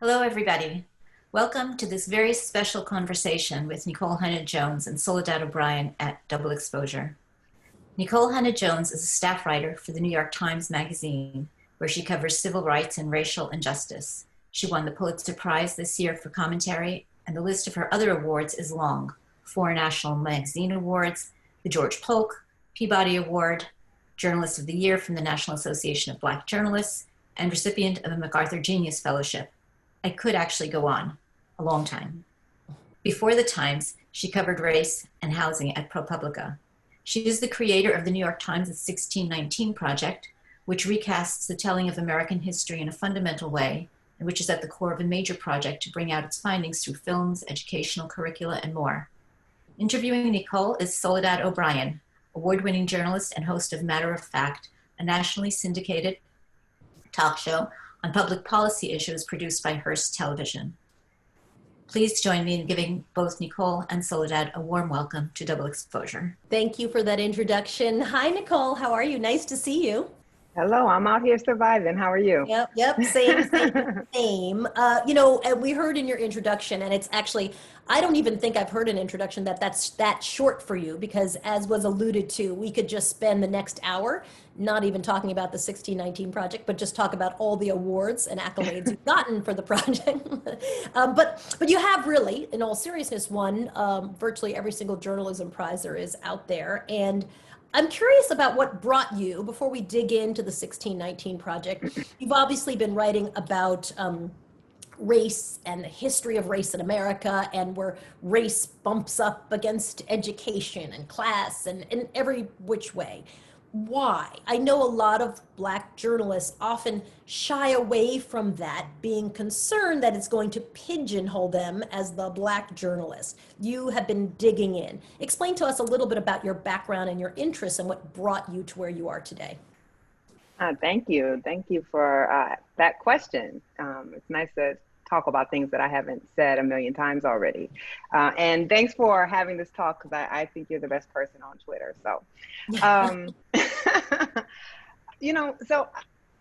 Hello, everybody. Welcome to this very special conversation with Nicole Jones and Soledad O'Brien at Double Exposure. Nicole Jones is a staff writer for the New York Times Magazine, where she covers civil rights and racial injustice. She won the Pulitzer Prize this year for commentary, and the list of her other awards is long. 4 National Magazine Awards, the George Polk Peabody Award, Journalist of the Year from the National Association of Black Journalists, and recipient of the MacArthur Genius Fellowship. I could actually go on a long time. Before the Times, she covered race and housing at ProPublica. She is the creator of the New York Times' 1619 Project, which recasts the telling of American history in a fundamental way, and which is at the core of a major project to bring out its findings through films, educational curricula, and more. Interviewing Nicole is Soledad O'Brien, award-winning journalist and host of Matter of Fact, a nationally syndicated talk show on public policy issues produced by Hearst Television. Please join me in giving both Nicole and Soledad a warm welcome to Double Exposure. Thank you for that introduction. Hi, Nicole. How are you? Nice to see you. Hello, I'm out here surviving. How are you? Yep. Same. And we heard in your introduction, and it's actually, I don't even think I've heard an introduction that's that short for you, because as was alluded to, we could just spend the next hour not even talking about the 1619 Project, but just talk about all the awards and accolades you've gotten for the project. But you have really, in all seriousness, won virtually every single journalism prize there is out there. And I'm curious about what brought you, before we dig into the 1619 Project, you've obviously been writing about race and the history of race in America, and where race bumps up against education and class and in every which way. Why? I know a lot of Black journalists often shy away from that, being concerned that it's going to pigeonhole them as the Black journalist. You have been digging in. Explain to us a little bit about your background and your interests and what brought you to where you are today. Thank you. Thank you for that question. It's nice to talk about things that I haven't said a million times already. And thanks for having this talk, because I think you're the best person on Twitter. So, so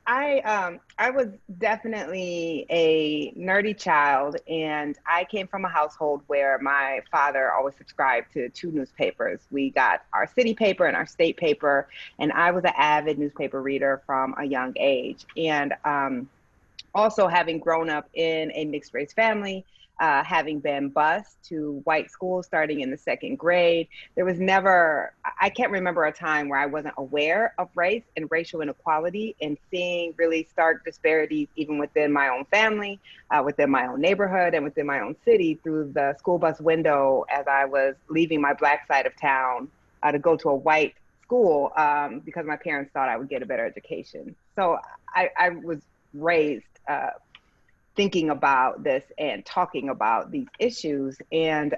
I was definitely a nerdy child, and I came from a household where my father always subscribed to 2 newspapers. We got our city paper and our state paper, and I was an avid newspaper reader from a young age. And also, having grown up in a mixed race family, having been bused to white schools starting in the 2nd grade, there was never, I can't remember a time where I wasn't aware of race and racial inequality, and seeing really stark disparities even within my own family, within my own neighborhood, and within my own city through the school bus window as I was leaving my Black side of town to go to a white school because my parents thought I would get a better education. So I was raised thinking about this and talking about these issues. And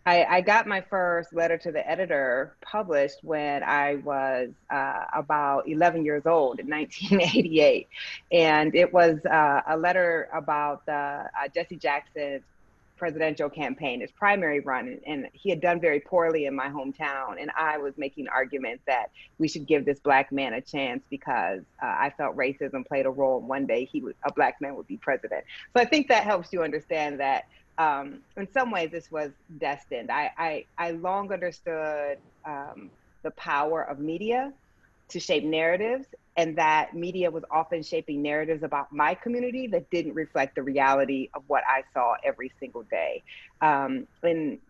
I got my first letter to the editor published when I was about 11 years old in 1988. And it was a letter about the Jesse Jackson's presidential campaign, his primary run, and he had done very poorly in my hometown, and I was making an argument that we should give this Black man a chance because I felt racism played a role, and one day a Black man would be president. So I think that helps you understand that in some ways this was destined. I long understood the power of media to shape narratives, and that media was often shaping narratives about my community that didn't reflect the reality of what I saw every single day. In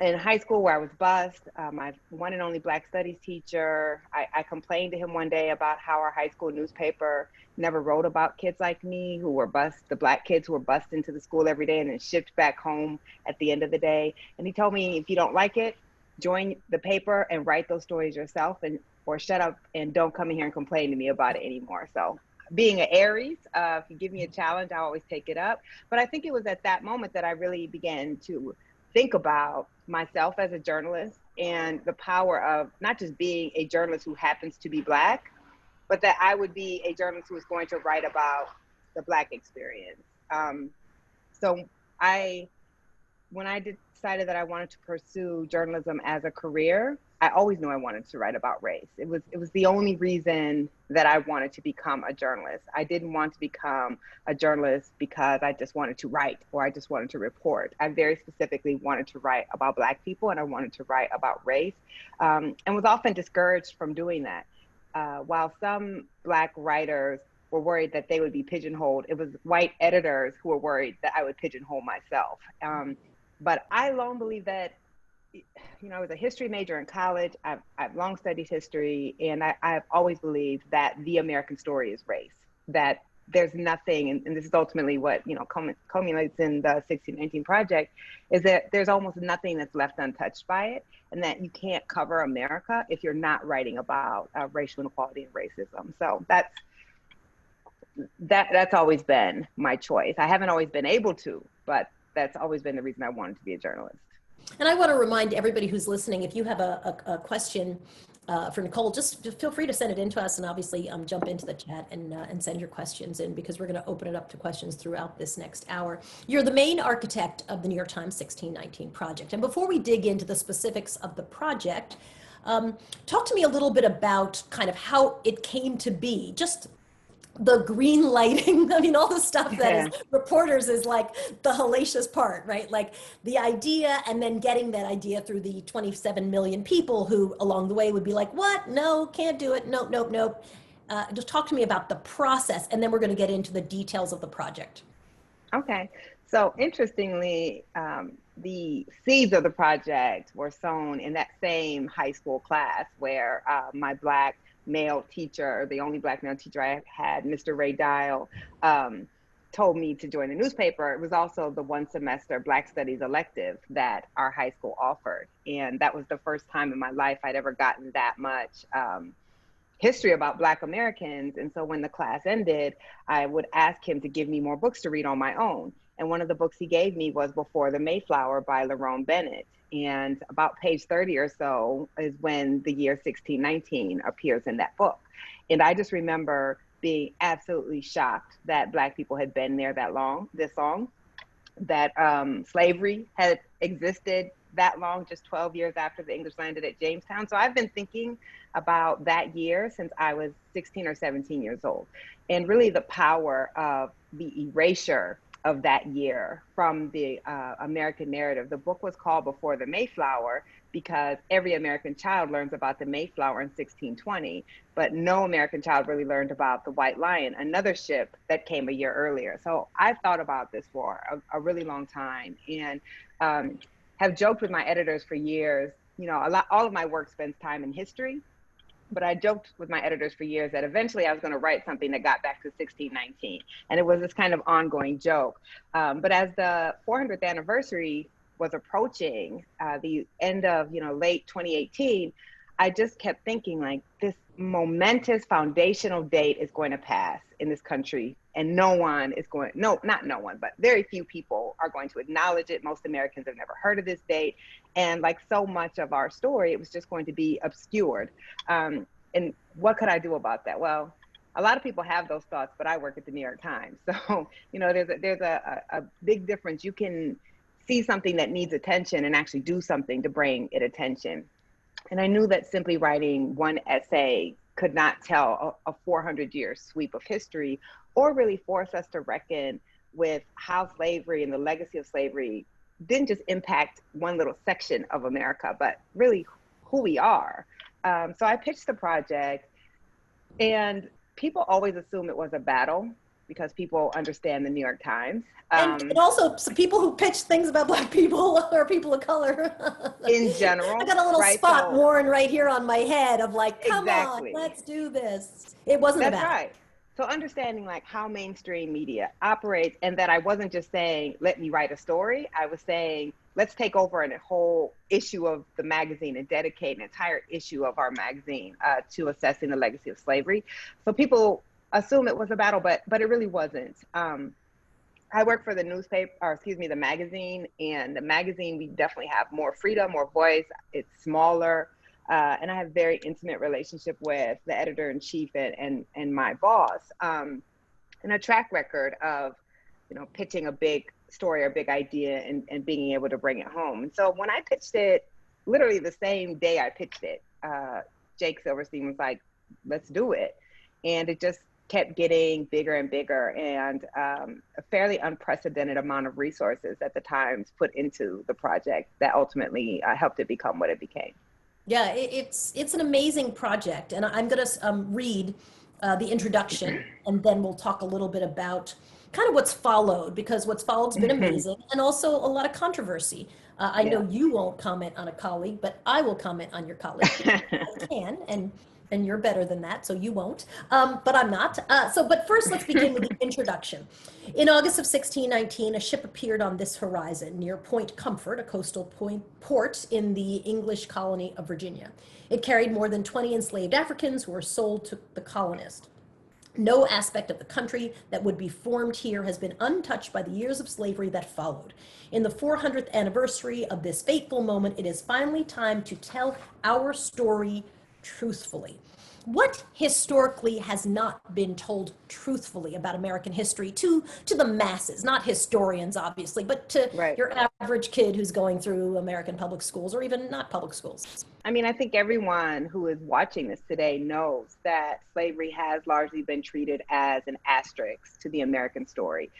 high school, where I was bused, my one and only Black studies teacher, I complained to him one day about how our high school newspaper never wrote about kids like me who were bused, the Black kids who were bused into the school every day and then shipped back home at the end of the day. And he told me, if you don't like it, join the paper and write those stories yourself, or shut up and don't come in here and complain to me about it anymore. So being an Aries, if you give me a challenge, I always take it up. But I think it was at that moment that I really began to think about myself as a journalist and the power of not just being a journalist who happens to be Black, but that I would be a journalist who is going to write about the Black experience. So when I decided that I wanted to pursue journalism as a career, I always knew I wanted to write about race. It was the only reason that I wanted to become a journalist. I didn't want to become a journalist because I just wanted to write or I just wanted to report. I very specifically wanted to write about Black people, and I wanted to write about race, and was often discouraged from doing that. While some Black writers were worried that they would be pigeonholed, it was white editors who were worried that I would pigeonhole myself. But I long believe that, I was a history major in college. I've long studied history, and I've always believed that the American story is race, that there's nothing, and this is ultimately what, culminates in the 1619 Project, is that there's almost nothing that's left untouched by it, and that you can't cover America if you're not writing about racial inequality and racism. So that's always been my choice. I haven't always been able to, but that's always been the reason I wanted to be a journalist. And I want to remind everybody who's listening, if you have a question for Nicole, just feel free to send it in to us, and obviously jump into the chat and send your questions in, because we're going to open it up to questions throughout this next hour. You're the main architect of the New York Times 1619 Project. And before we dig into the specifics of the project, talk to me a little bit about kind of how it came to be, just the green lighting. I mean, all the stuff that is reporters is like the hellacious part, right? Like the idea, and then getting that idea through the 27 million people who along the way would be like, what? No, can't do it. Nope, nope, nope. Just talk to me about the process, and then we're going to get into the details of the project. Okay. So interestingly, the seeds of the project were sown in that same high school class where my Black male teacher, the only Black male teacher I had, Mr. Ray Dial, told me to join the newspaper. It was also the one semester Black Studies elective that our high school offered. And that was the first time in my life I'd ever gotten that much history about Black Americans. And so when the class ended, I would ask him to give me more books to read on my own. And one of the books he gave me was Before the Mayflower by Lerone Bennett. And about page 30 or so is when the year 1619 appears in that book. And I just remember being absolutely shocked that Black people had been there this long, that slavery had existed that long, just 12 years after the English landed at Jamestown. So I've been thinking about that year since I was 16 or 17 years old. And really the power of the erasure of that year from the American narrative. The book was called Before the Mayflower because every American child learns about the Mayflower in 1620, but no American child really learned about the White Lion, another ship that came a year earlier. So I've thought about this for a really long time, and have joked with my editors for years. All of my work spends time in history, but I joked with my editors for years that eventually I was going to write something that got back to 1619. And it was this kind of ongoing joke. But as the 400th anniversary was approaching, the end of, late 2018, I just kept thinking like this momentous foundational date is going to pass in this country, and not no one, but very few people are going to acknowledge it. Most Americans have never heard of this date. And like so much of our story, it was just going to be obscured. And what could I do about that? Well, a lot of people have those thoughts, but I work at the New York Times. So, there's a big difference. You can see something that needs attention and actually do something to bring it attention. And I knew that simply writing one essay could not tell a 400-year sweep of history, or really force us to reckon with how slavery and the legacy of slavery didn't just impact one little section of America, but really who we are. So I pitched the project, and people always assume it was a battle because people understand the New York Times. And also some people who pitch things about Black people or people of color. In general. I got a little spot worn right here on my head of like, come on, let's do this. It wasn't a battle. That's right. So understanding like how mainstream media operates, and that I wasn't just saying, let me write a story. I was saying, let's take over a whole issue of the magazine and dedicate an entire issue of our magazine to assessing the legacy of slavery. So people assume it was a battle, but it really wasn't. I work for the the magazine, and the magazine, we definitely have more freedom, more voice. It's smaller. And I have a very intimate relationship with the editor-in-chief and my boss, and a track record of, pitching a big story or big idea and being able to bring it home. And so when I pitched it, literally the same day I pitched it, Jake Silverstein was like, let's do it. And it just kept getting bigger and bigger, and a fairly unprecedented amount of resources at the Times put into the project that ultimately helped it become what it became. Yeah, it's an amazing project, and I'm going to read the introduction, and then we'll talk a little bit about kind of what's followed, because what's followed's been amazing, and also a lot of controversy. I Yeah. know you won't comment on a colleague, but I will comment on your colleague because I can, and you're better than that, so you won't. But I'm not. But first, let's begin with the introduction. In August of 1619, a ship appeared on this horizon near Point Comfort, a coastal port in the English colony of Virginia. It carried more than 20 enslaved Africans who were sold to the colonists. No aspect of the country that would be formed here has been untouched by the years of slavery that followed. In the 400th anniversary of this fateful moment, it is finally time to tell our story truthfully. What historically has not been told truthfully about American history to the masses, not historians, obviously, but to Right. your average kid who's going through American public schools or even not public schools? I mean, I think everyone who is watching this today knows that slavery has largely been treated as an asterisk to the American story.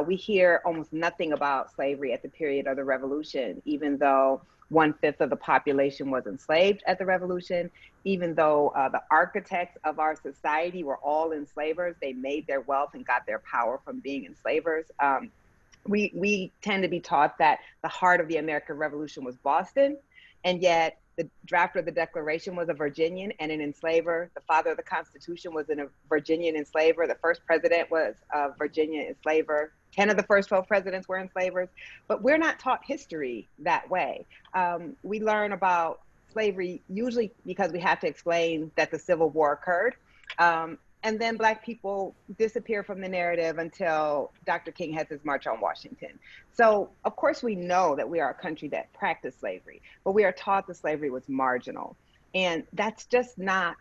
We hear almost nothing about slavery at the period of the Revolution, even though 1/5 of the population was enslaved at the Revolution, even though the architects of our society were all enslavers. They made their wealth and got their power from being enslavers. We tend to be taught that the heart of the American Revolution was Boston, and yet the drafter of the Declaration was a Virginian and an enslaver. The father of the Constitution was a Virginian enslaver. The first president was a Virginia enslaver. 10 of the first 12 presidents were enslavers. But we're not taught history that way. We learn about slavery usually because we have to explain that the Civil War occurred. And then Black people disappear from the narrative until Dr. King has his March on Washington. So, of course, we know that we are a country that practiced slavery, but we are taught that slavery was marginal. And that's just not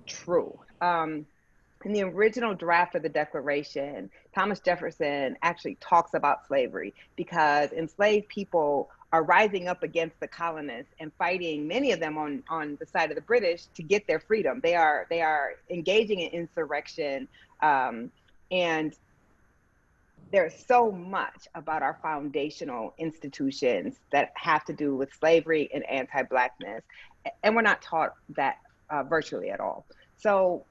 true. In the original draft of the Declaration, Thomas Jefferson actually talks about slavery because enslaved people are rising up against the colonists and fighting, many of them on the side of the British, to get their freedom. They are engaging in insurrection, and there's so much about our foundational institutions that have to do with slavery and anti-Blackness, and we're not taught that virtually at all. So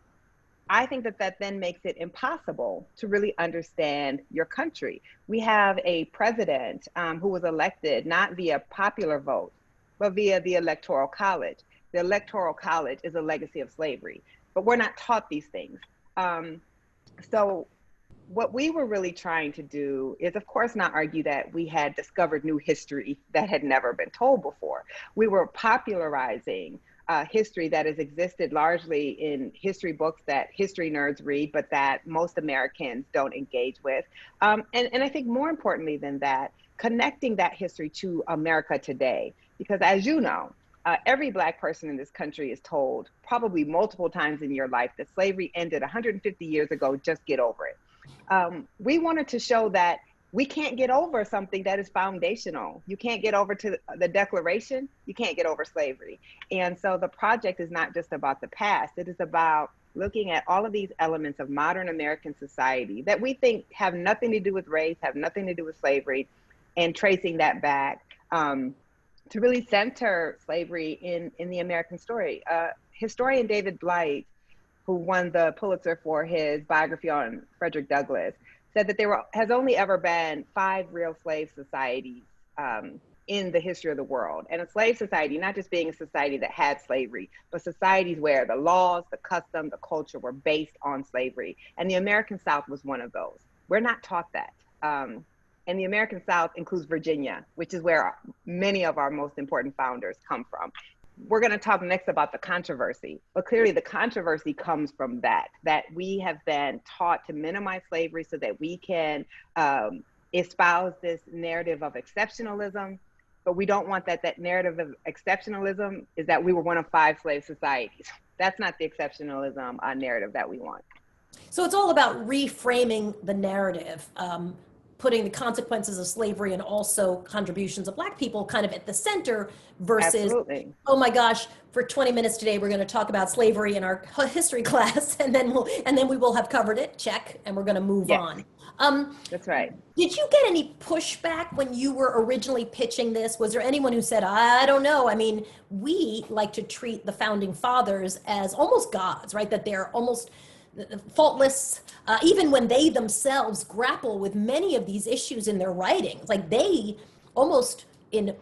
I think that then makes it impossible to really understand your country. We have a president who was elected not via popular vote, but via the Electoral College. The Electoral College is a legacy of slavery, but we're not taught these things. So what we were really trying to do is, of course, not argue that we had discovered new history that had never been told before. We were popularizing history that has existed largely in history books that history nerds read, but that most Americans don't engage with. And I think more importantly than that, connecting that history to America today. Because as you know, every Black person in this country is told probably multiple times in your life that slavery ended 150 years ago, just get over it. We wanted to show that we can't get over something that is foundational. You can't get over to the Declaration, you can't get over slavery. And so the project is not just about the past, it is about looking at all of these elements of modern American society that we think have nothing to do with race, have nothing to do with slavery, and tracing that back to really center slavery in the American story. Historian David Blight, who won the Pulitzer for his biography on Frederick Douglass, said that there has only ever been 5 real slave societies in the history of the world. And a slave society, not just being a society that had slavery, but societies where the laws, the custom, the culture were based on slavery. And the American South was one of those. We're not taught that. And the American South includes Virginia, which is where many of our most important founders come from. We're going to talk next about the controversy, but clearly the controversy comes from that we have been taught to minimize slavery so that we can espouse this narrative of exceptionalism, but we don't want that narrative of exceptionalism is that we were one of 5 slave societies. That's not the exceptionalism narrative that we want. So it's all about reframing the narrative. putting the consequences of slavery and also contributions of Black people kind of at the center versus, Absolutely. oh my gosh, for 20 minutes today we're going to talk about slavery in our history class, and then we will have covered it, check, and we're going to move Yes, on. that's right. Did you get any pushback when you were originally pitching this? Was there anyone who said, I don't know? I mean, we like to treat the founding fathers as almost gods, right? That they're almost faultless, even when they themselves grapple with many of these issues in their writings. Like they almost, in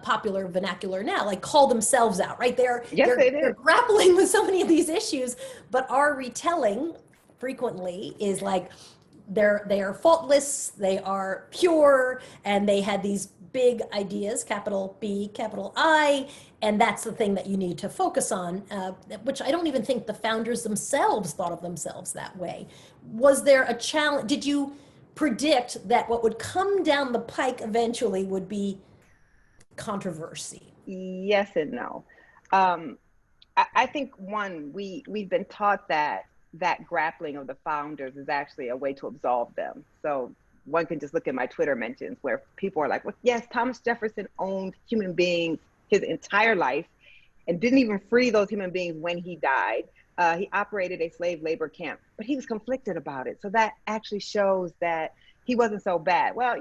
popular vernacular now, like call themselves out, right? Yes, They're grappling with so many of these issues, but our retelling frequently is like, they are faultless, they are pure, and they had these big ideas, capital B, capital I, and that's the thing that you need to focus on, which I don't even think the founders themselves thought of themselves that way. Was there a challenge? Did you predict that what would come down the pike eventually would be controversy? Yes and no. I think we've been taught that grappling of the founders is actually a way to absolve them. So one can just look at my Twitter mentions where people are like, well, yes, Thomas Jefferson owned human beings his entire life and didn't even free those human beings when he died. He operated a slave labor camp, but he was conflicted about it. So that actually shows that he wasn't so bad. Well,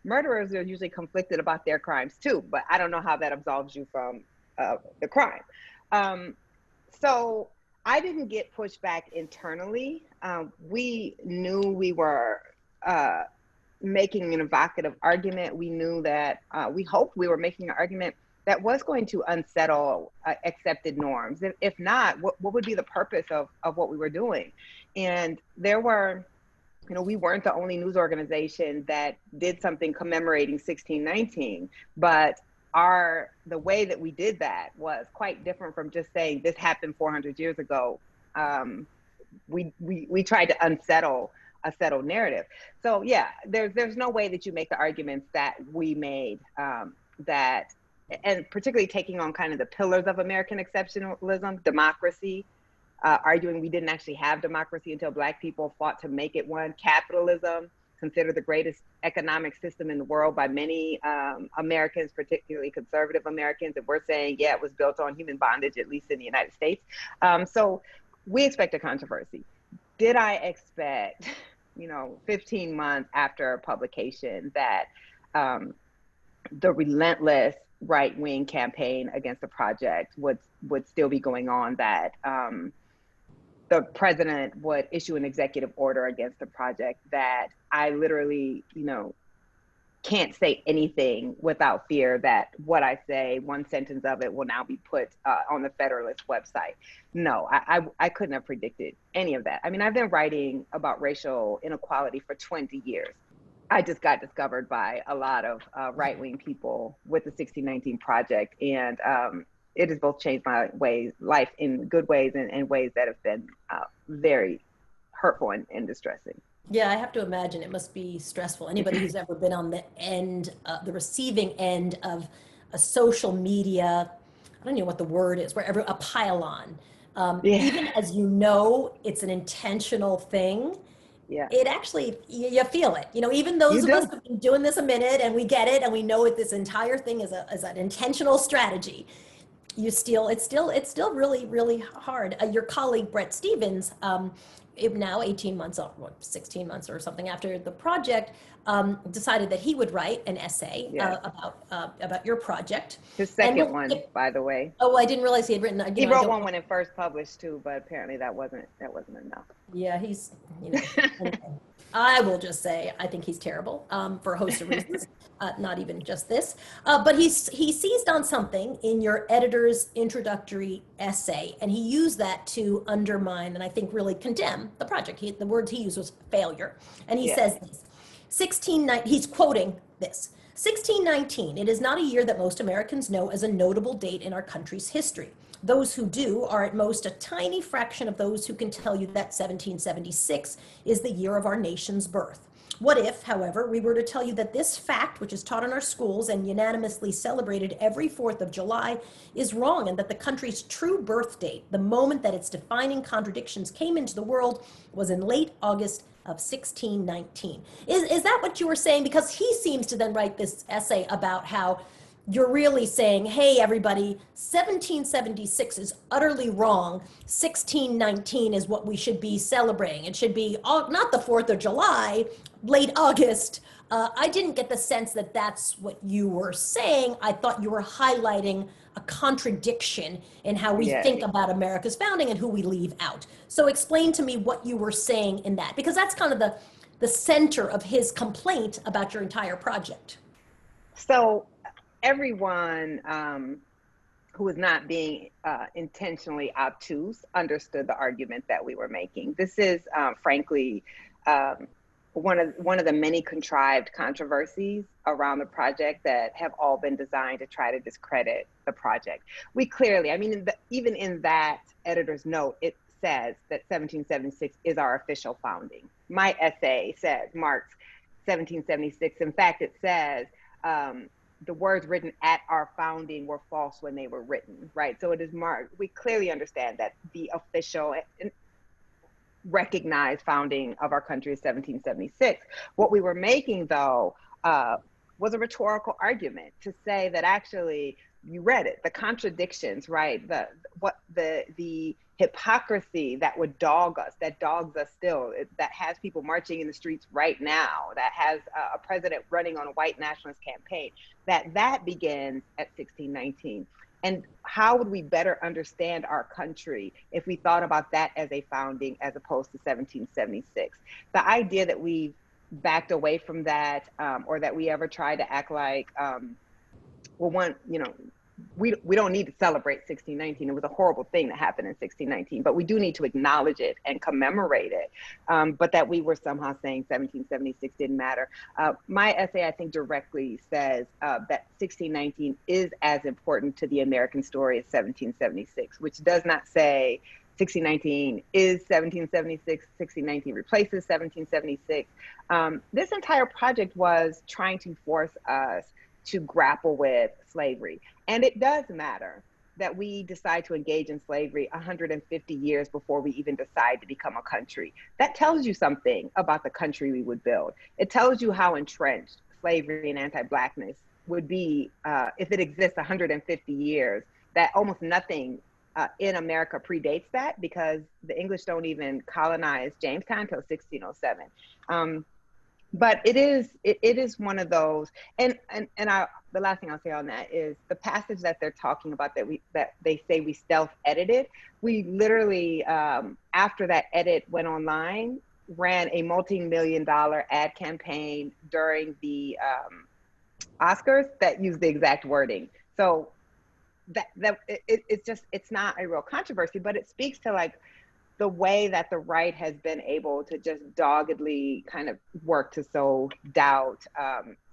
murderers are usually conflicted about their crimes too, but I don't know how that absolves you from the crime. So I didn't get pushback internally. We knew we were making an evocative argument. We knew that we hoped we were making an argument that was going to unsettle accepted norms. If not, what would be the purpose of what we were doing? And there were, we weren't the only news organization that did something commemorating 1619, but the way that we did that was quite different from just saying this happened 400 years ago. We tried to unsettle a settled narrative. So yeah, there's no way that you make the arguments that we made, and particularly taking on kind of the pillars of American exceptionalism, democracy, arguing we didn't actually have democracy until Black people fought to make it one, capitalism, considered the greatest economic system in the world by many Americans, particularly conservative Americans. And we're saying, yeah, it was built on human bondage, at least in the United States. So we expect a controversy. Did I expect, 15 months after publication that the relentless right-wing campaign against the project would still be going on, that the president would issue an executive order against the project, that I literally, can't say anything without fear that what I say, one sentence of it will now be put on the Federalist website. No, I couldn't have predicted any of that. I mean, I've been writing about racial inequality for 20 years. I just got discovered by a lot of right-wing people with the 1619 Project, and it has both changed my life in good ways and ways that have been very hurtful and distressing. Yeah, I have to imagine it must be stressful. Anybody who's ever been on the the receiving end of a social media, I don't know what the word is, wherever a pile-on, even as it's an intentional thing, it actually, you feel it. Even those of us who've been doing this a minute and we get it and we know this entire thing is an intentional strategy. It's still really, really hard. Your colleague, Brett Stevens, now 18 months, 16 months or something after the project, decided that he would write an essay about your project. His second one, by the way. Oh, I didn't realize he had written. He wrote one when it first published too, but apparently that wasn't enough. Yeah, he's. Anyway, I will just say I think he's terrible for a host of reasons. Not even just this, but he seized on something in your editor's introductory essay, and he used that to undermine and I think really condemn the project. The words he used was failure, and he says this: he's quoting this. 1619, it is not a year that most Americans know as a notable date in our country's history. Those who do are at most a tiny fraction of those who can tell you that 1776 is the year of our nation's birth. What if, however, we were to tell you that this fact, which is taught in our schools and unanimously celebrated every 4th of July, is wrong, and that the country's true birth date, the moment that its defining contradictions came into the world, was in late August of of 1619. Is that what you were saying? Because he seems to then write this essay about how you're really saying, hey, everybody, 1776 is utterly wrong. 1619 is what we should be celebrating. It should be not the 4th of July, late August. I didn't get the sense that that's what you were saying. I thought you were highlighting a contradiction in how we Yes. think about America's founding and who we leave out. So explain to me what you were saying in that, because that's kind of the center of his complaint about your entire project. So everyone who was not being intentionally obtuse understood the argument that we were making. This is frankly one of the many contrived controversies around the project that have all been designed to try to discredit the project. We clearly, I mean, even in that editor's note, it says that 1776 is our official founding. My essay marks 1776. In fact, it says the words written at our founding were false when they were written, right? So it is marked. We clearly understand that the official recognized founding of our country is 1776. What we were making, though, was a rhetorical argument to say that actually, you read it, the contradictions, right? The hypocrisy that would dog us, that dogs us still, that has people marching in the streets right now, that has a president running on a white nationalist campaign, that begins at 1619. And how would we better understand our country if we thought about that as a founding as opposed to 1776? The idea that we backed away from that, or that we ever tried to act like, we don't need to celebrate 1619. It was a horrible thing that happened in 1619, but we do need to acknowledge it and commemorate it. But that we were somehow saying 1776 didn't matter. My essay, I think, directly says that 1619 is as important to the American story as 1776, which does not say 1619 is 1776, 1619 replaces 1776. This entire project was trying to force us to grapple with slavery. And it does matter that we decide to engage in slavery 150 years before we even decide to become a country. That tells you something about the country we would build. It tells you how entrenched slavery and anti-Blackness would be if it exists 150 years, that almost nothing in America predates that, because the English don't even colonize Jamestown until 1607. But it is one of those, and the last thing I'll say on that is the passage that they're talking about that they say we stealth edited. We literally, after that edit went online, ran a multi-million-dollar ad campaign during the Oscars that used the exact wording. So it's not a real controversy, but it speaks to like the way that the right has been able to just doggedly kind of work to sow doubt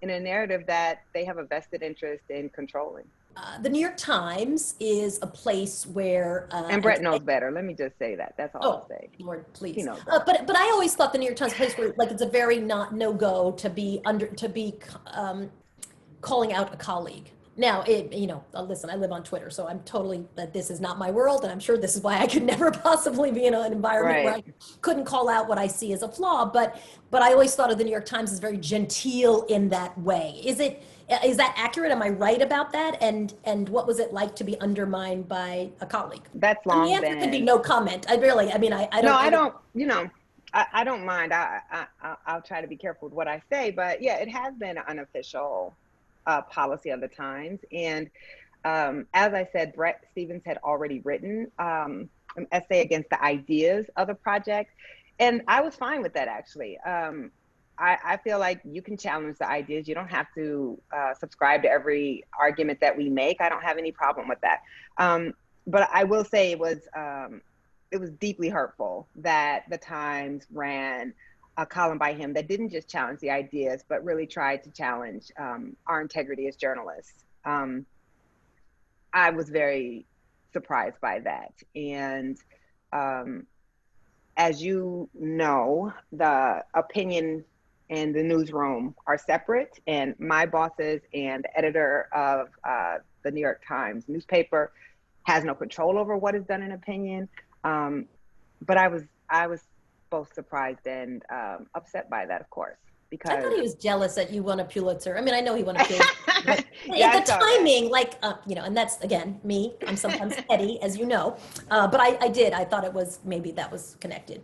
in a narrative that they have a vested interest in controlling. The New York Times is a place where and Brett knows better. Let me just say that. That's all I'll say. Lord, please. He knows but I always thought the New York Times place where like it's a very no go to be calling out a colleague. Now, listen, I live on Twitter, so I'm totally, this is not my world, and I'm sure this is why I could never possibly be in an environment where I couldn't call out what I see as a flaw, but I always thought of the New York Times as very genteel in that way. Is that accurate? Am I right about that? And what was it like to be undermined by a colleague? That's long been. The answer could be no comment. I don't mind. I'll try to be careful with what I say, but yeah, it has been an unofficial policy of the Times. And as I said, Bret Stephens had already written an essay against the ideas of the project. And I was fine with that, actually. I feel like you can challenge the ideas. You don't have to subscribe to every argument that we make. I don't have any problem with that. But I will say it was deeply hurtful that the Times ran a column by him that didn't just challenge the ideas, but really tried to challenge our integrity as journalists. I was very surprised by that. And as you know, the opinion and the newsroom are separate, and my bosses and the editor of the New York Times newspaper has no control over what is done in opinion. But I was both surprised and upset by that, of course, I thought because he was jealous that you won a Pulitzer. I mean, I know he won a Pulitzer, but yeah, I the saw that. timing, like, you know, and that's, again, me, I'm sometimes petty, as you know, but I thought it was, maybe that was connected.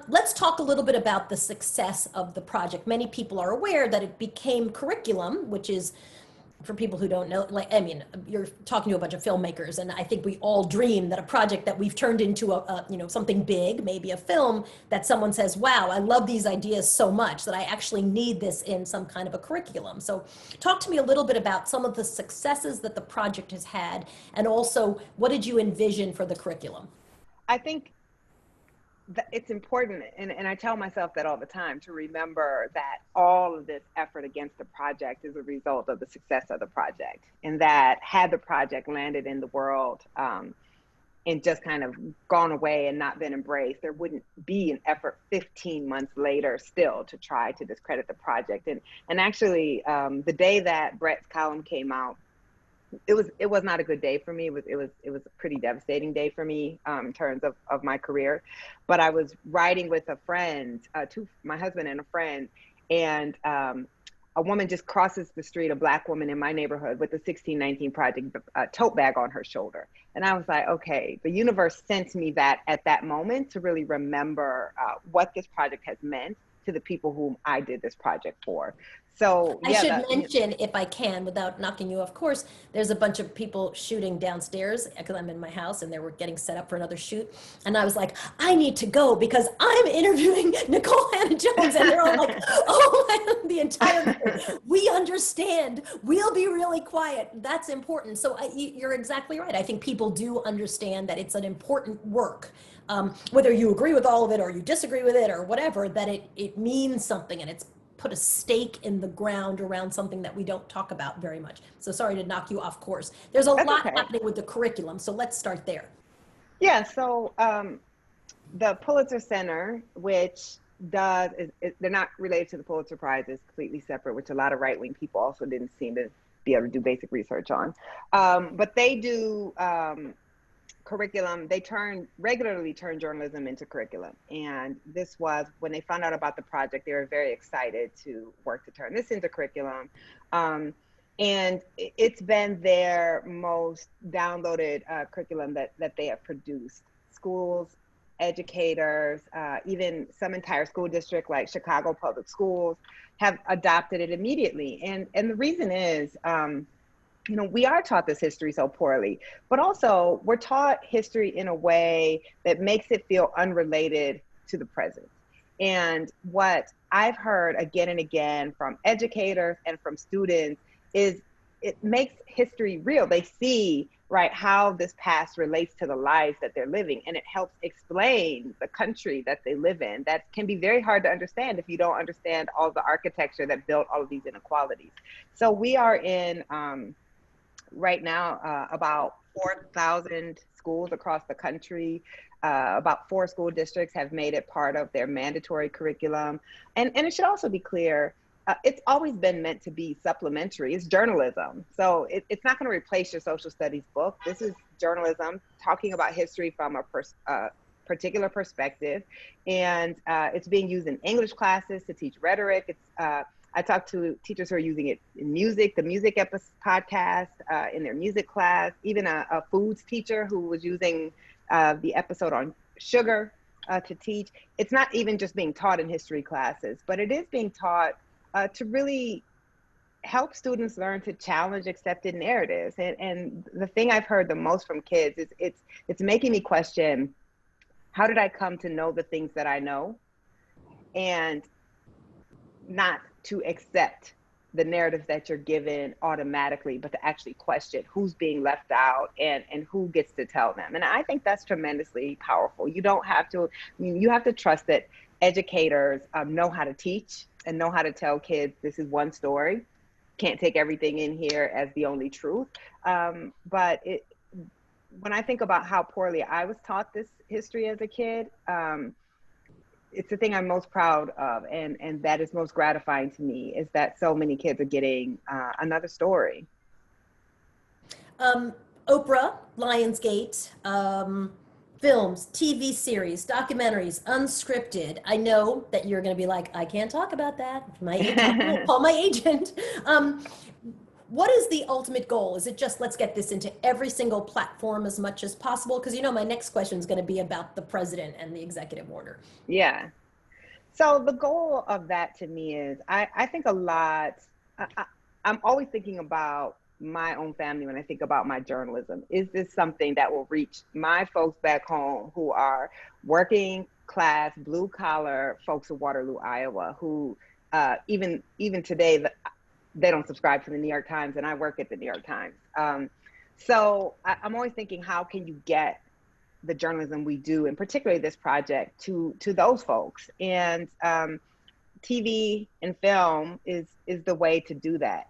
Let's talk a little bit about the success of the project. Many people are aware that it became curriculum, which is, for people who don't know, like, I mean, you're talking to a bunch of filmmakers, and I think we all dream that a project that we've turned into you know, something big, maybe a film, that someone says, wow, I love these ideas so much that I actually need this in some kind of a curriculum. So talk to me a little bit about some of the successes that the project has had, and also what did you envision for the curriculum? I think it's important, and I tell myself that all the time, to remember that all of this effort against the project is a result of the success of the project, and that had the project landed in the world and just kind of gone away and not been embraced, there wouldn't be an effort 15 months later still to try to discredit the project. And actually, the day that Brett's column came out, it was not a good day for me. It was a pretty devastating day for me, in terms of my career. But I was riding with a friend, my husband and a friend, and a woman just crosses the street, a Black woman in my neighborhood, with the 1619 Project tote bag on her shoulder. And I was like, okay, the universe sent me that at that moment to really remember what this project has meant to the people whom I did this project for. So I yeah, should mention, if I can, without knocking you off course, there's a bunch of people shooting downstairs because I'm in my house and they were getting set up for another shoot. And I was like, I need to go because I'm interviewing Nicole Hannah-Jones. And they're all like, oh, the entire group, we understand. We'll be really quiet. That's important. So you're exactly right. I think people do understand that it's an important work. Whether you agree with all of it or you disagree with it or whatever, that it means something, and it's put a stake in the ground around something that we don't talk about very much. So sorry to knock you off course. There's a that's lot okay. happening with the curriculum, so let's start there. Yeah, so the Pulitzer Center, which they're not related to the Pulitzer Prize, is completely separate, which a lot of right-wing people also didn't seem to be able to do basic research on. But they do curriculum. They regularly turn journalism into curriculum. And this was, when they found out about the project, they were very excited to work to turn this into curriculum. And it's been their most downloaded curriculum that they have produced. Schools, educators, even some entire school district like Chicago Public Schools have adopted it immediately. And the reason is, you know, we are taught this history so poorly, but also we're taught history in a way that makes it feel unrelated to the present. And what I've heard again and again from educators and from students is it makes history real. They see, right, how this past relates to the lives that they're living, and it helps explain the country that they live in. That can be very hard to understand if you don't understand all the architecture that built all of these inequalities. So we are in, right now, about 4,000 schools across the country. About 4 school districts have made it part of their mandatory curriculum. And it should also be clear, it's always been meant to be supplementary. It's journalism. So it's not going to replace your social studies book. This is journalism talking about history from a particular perspective. And it's being used in English classes to teach rhetoric. I talked to teachers who are using it in music, the music podcast, in their music class, even a foods teacher who was using the episode on sugar to teach. It's not even just being taught in history classes, but it is being taught to really help students learn to challenge accepted narratives. And the thing I've heard the most from kids is it's making me question, how did I come to know the things that I know? And not to accept the narrative that you're given automatically, but to actually question who's being left out and who gets to tell them. And I think that's tremendously powerful. You don't have to, I mean, you have to trust that educators know how to teach and know how to tell kids this is one story. Can't take everything in here as the only truth. But when I think about how poorly I was taught this history as a kid, it's the thing I'm most proud of, and that is most gratifying to me, is that so many kids are getting another story. Oprah, Lionsgate, films, TV series, documentaries, unscripted. I know that you're going to be like, I can't talk about that. My agent, call my agent. What is the ultimate goal? Is it just let's get this into every single platform as much as possible? Because my next question is going to be about the president and the executive order. Yeah. So the goal of that to me is I think a lot, I'm always thinking about my own family when I think about my journalism. Is this something that will reach my folks back home who are working class, blue collar folks of Waterloo, Iowa, who even today, they don't subscribe to the New York Times, and I work at the New York Times. So I'm always thinking, how can you get the journalism we do, and particularly this project, to those folks? And TV and film is the way to do that.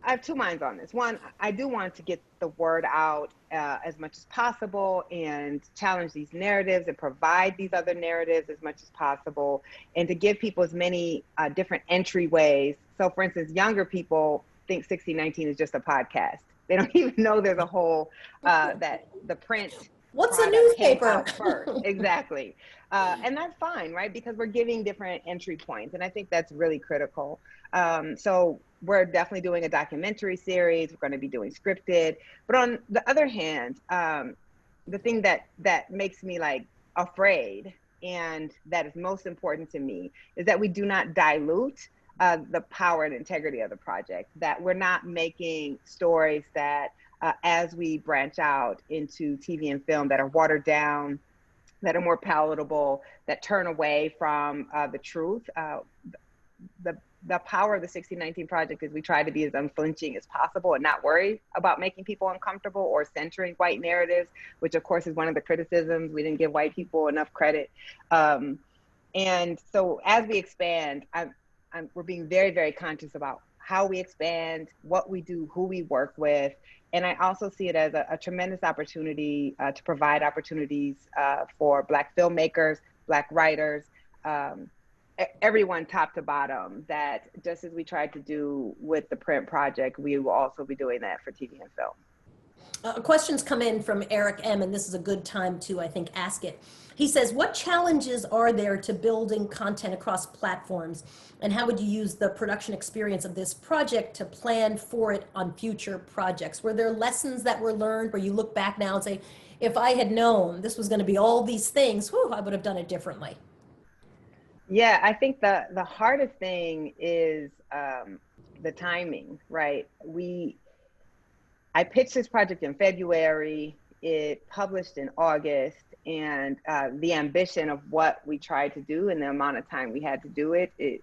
I have two minds on this. One, I do want to get the word out as much as possible and challenge these narratives and provide these other narratives as much as possible, and to give people as many different entryways. So for instance, younger people think 1619 is just a podcast. They don't even know there's a whole, that the print What's a newspaper? First. Exactly. And that's fine, right? Because we're giving different entry points. And I think that's really critical. So we're definitely doing a documentary series. We're going to be doing scripted. But on the other hand, the thing that makes me like afraid, and that is most important to me, is that we do not dilute the power and integrity of the project, that we're not making stories that as we branch out into TV and film that are watered down, that are more palatable, that turn away from the truth. The power of the 1619 Project is we try to be as unflinching as possible and not worry about making people uncomfortable or centering white narratives, which of course is one of the criticisms. We didn't give white people enough credit. And so as we expand, we're being very, very conscious about how we expand, what we do, who we work with. And I also see it as a tremendous opportunity to provide opportunities for Black filmmakers, Black writers, everyone top to bottom, that just as we tried to do with the print project, we will also be doing that for TV and film. Questions come in from Eric M., and this is a good time to, I think, ask it. He says, what challenges are there to building content across platforms, and how would you use the production experience of this project to plan for it on future projects? Were there lessons that were learned where you look back now and say, if I had known this was going to be all these things, whew, I would have done it differently? Yeah, I think the hardest thing is the timing, right? I pitched this project in February, it published in August, and the ambition of what we tried to do and the amount of time we had to do it, it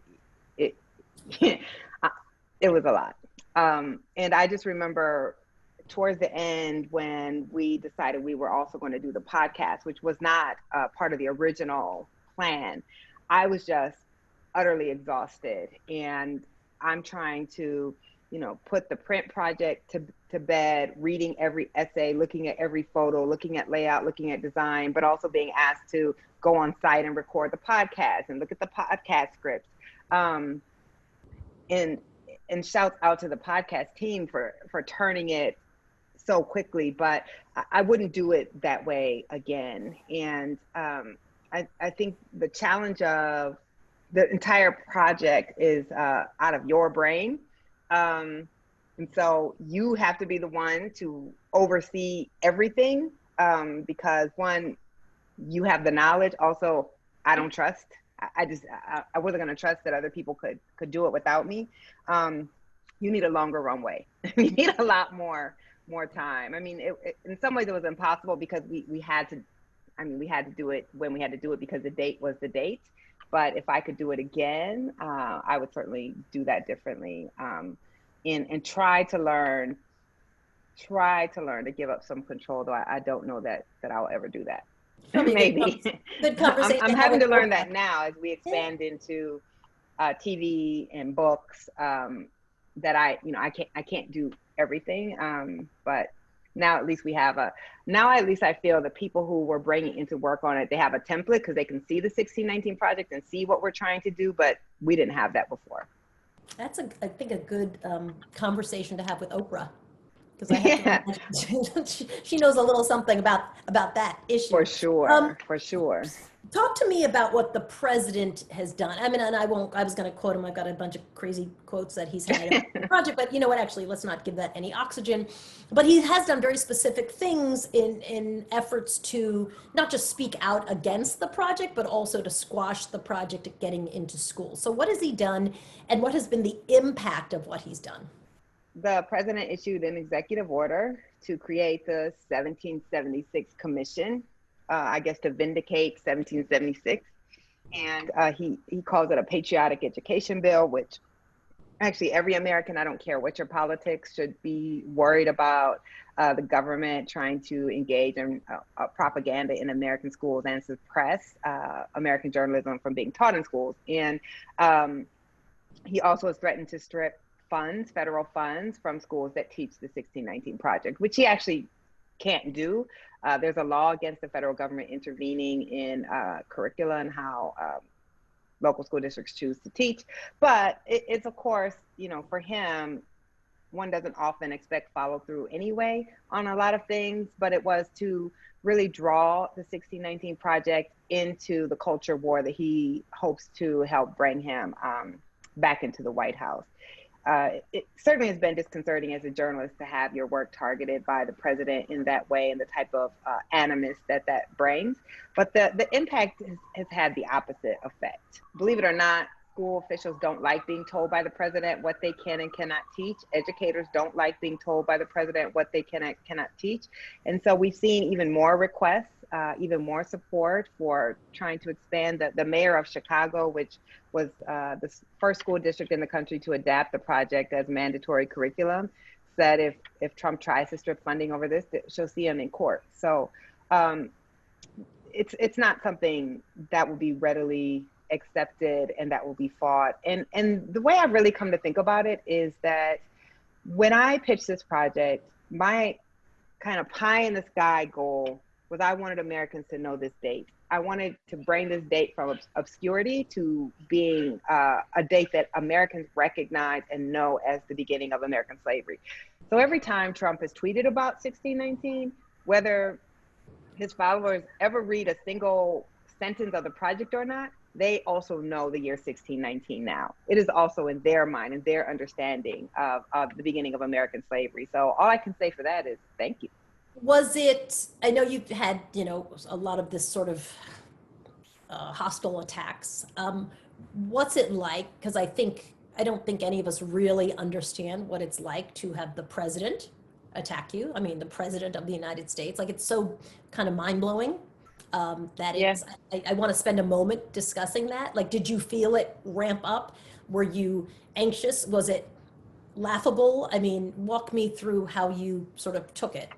was a lot. And I just remember towards the end when we decided we were also going to do the podcast, which was not part of the original plan, I was just utterly exhausted. And I'm trying to, put the print project to bed, reading every essay, looking at every photo, looking at layout, looking at design, but also being asked to go on site and record the podcast and look at the podcast scripts. And shouts out to the podcast team for turning it so quickly, but I wouldn't do it that way again. And I think the challenge of the entire project is out of your brain. And so you have to be the one to oversee everything, because one, you have the knowledge. Also, I don't trust. I wasn't going to trust that other people could do it without me. You need a longer runway. You need a lot more time. I mean, in some ways it was impossible because we had to do it when we had to do it because the date was the date. But if I could do it again, I would certainly do that differently, and try to learn to give up some control, though I don't know that I'll ever do that. Maybe. Good conversation. I'm having to learn that now as we expand into TV and books, that I can't do everything. But now at least I feel the people who were bringing into work on it, they have a template because they can see the 1619 project and see what we're trying to do, but we didn't have that before. That's I think a good conversation to have with Oprah. because I have Yeah, to imagine she knows a little something about that issue. for Um, sure, for sure. Talk to me about what the president has done. I mean, and I won't, I was going to quote him. I've got a bunch of crazy quotes that he's had about the project, but you know what? Actually, let's not give that any oxygen. But he has done very specific things in efforts to not just speak out against the project, but also to squash the project at getting into schools. So what has he done, and what has been the impact of what he's done? The president issued an executive order to create the 1776 commission, I guess to vindicate 1776. And he calls it a patriotic education bill, which actually every American, I don't care what your politics, should be worried about the government trying to engage in propaganda in American schools and suppress American journalism from being taught in schools. And he also has threatened to strip funds, federal funds, from schools that teach the 1619 Project, which he actually can't do. There's a law against the federal government intervening in curricula and how local school districts choose to teach. But it's, of course, you know, for him, one doesn't often expect follow through anyway on a lot of things, but it was to really draw the 1619 Project into the culture war that he hopes to help bring him back into the White House. It certainly has been disconcerting as a journalist to have your work targeted by the president in that way and the type of animus that brings. But the impact has had the opposite effect. Believe it or not, school officials don't like being told by the president what they can and cannot teach. Educators don't like being told by the president what they can and cannot teach. And so we've seen even more requests, even more support for trying to expand. The mayor of Chicago, which was the first school district in the country to adapt the project as mandatory curriculum, said if Trump tries to strip funding over this, she'll see him in court. So it's not something that will be readily accepted and that will be fought. And the way I've really come to think about it is that when I pitched this project, my kind of pie in the sky goal was I wanted Americans to know this date. I wanted to bring this date from obscurity to being a date that Americans recognize and know as the beginning of American slavery. So every time Trump has tweeted about 1619, whether his followers ever read a single sentence of the project or not, they also know the year 1619 now. It is also in their mind and their understanding of the beginning of American slavery. So all I can say for that is thank you. Was it, I know you had, you know, a lot of this sort of hostile attacks. What's it like? Because I don't think any of us really understand what it's like to have the president attack you. I mean, the president of the United States, like it's so kind of mind blowing that it's, I want to spend a moment discussing that. Like, did you feel it ramp up? Were you anxious? Was it laughable? I mean, walk me through how you sort of took it.